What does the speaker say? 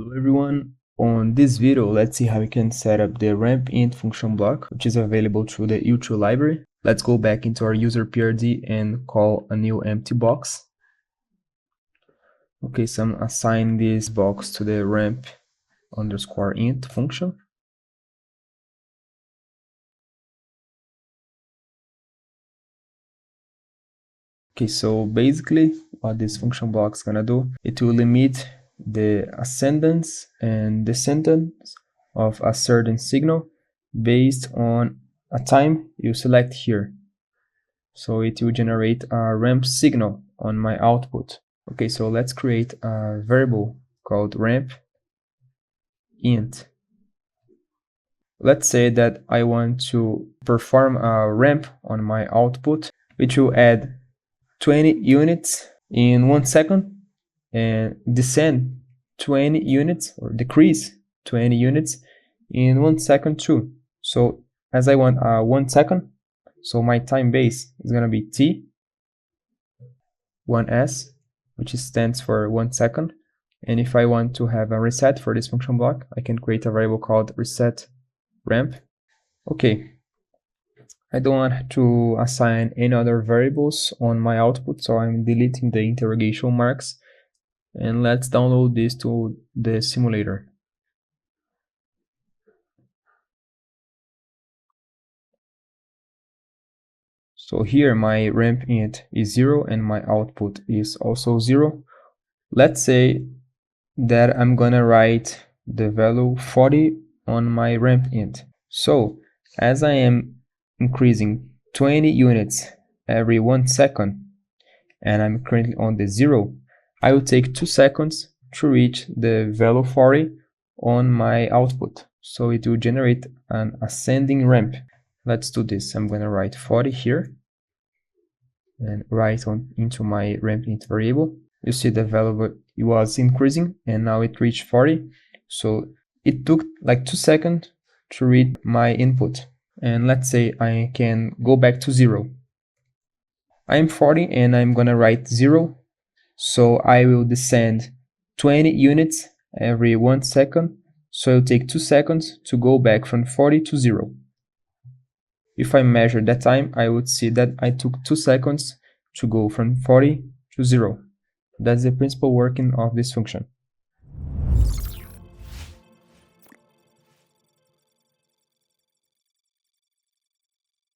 Hello everyone, on this video let's see how we can set up the ramp int function block, which is available through the U2 library. Let's go back into our user PRD and call a new empty box. Okay, so I'm assigning this box to the ramp underscore int function. Okay, so basically what this function block is gonna do, it will limit the ascendance and descendance of a certain signal based on a time you select here. So it will generate a ramp signal on my output. Okay, so let's create a variable called ramp int. Let's say that I want to perform a ramp on my output, which will add 20 units in 1 second and descend 20 units or decrease 20 units in 1 second too. So as I want 1 second, so my time base is going to be t 1s, which stands for 1 second. And if I want to have a reset for this function block, I can create a variable called reset ramp. Okay, I don't want to assign any other variables on my output, so I'm deleting the interrogation marks. And let's download this to the simulator. So here my ramp int is 0 and my output is also 0. Let's say that I'm gonna write the value 40 on my ramp int. So as I am increasing 20 units every 1 second and I'm currently on the 0, I will take 2 seconds to reach the value 40 on my output. So it will generate an ascending ramp. Let's do this. I'm going to write 40 here and write into my ramp int variable. You see the value was increasing and now it reached 40. So it took like 2 seconds to read my input. And let's say I can go back to 0. I'm 40 and I'm going to write 0. So I will descend 20 units every 1 second. So it'll take 2 seconds to go back from 40 to 0. If I measure that time, I would see that I took 2 seconds to go from 40 to 0. That's the principal working of this function.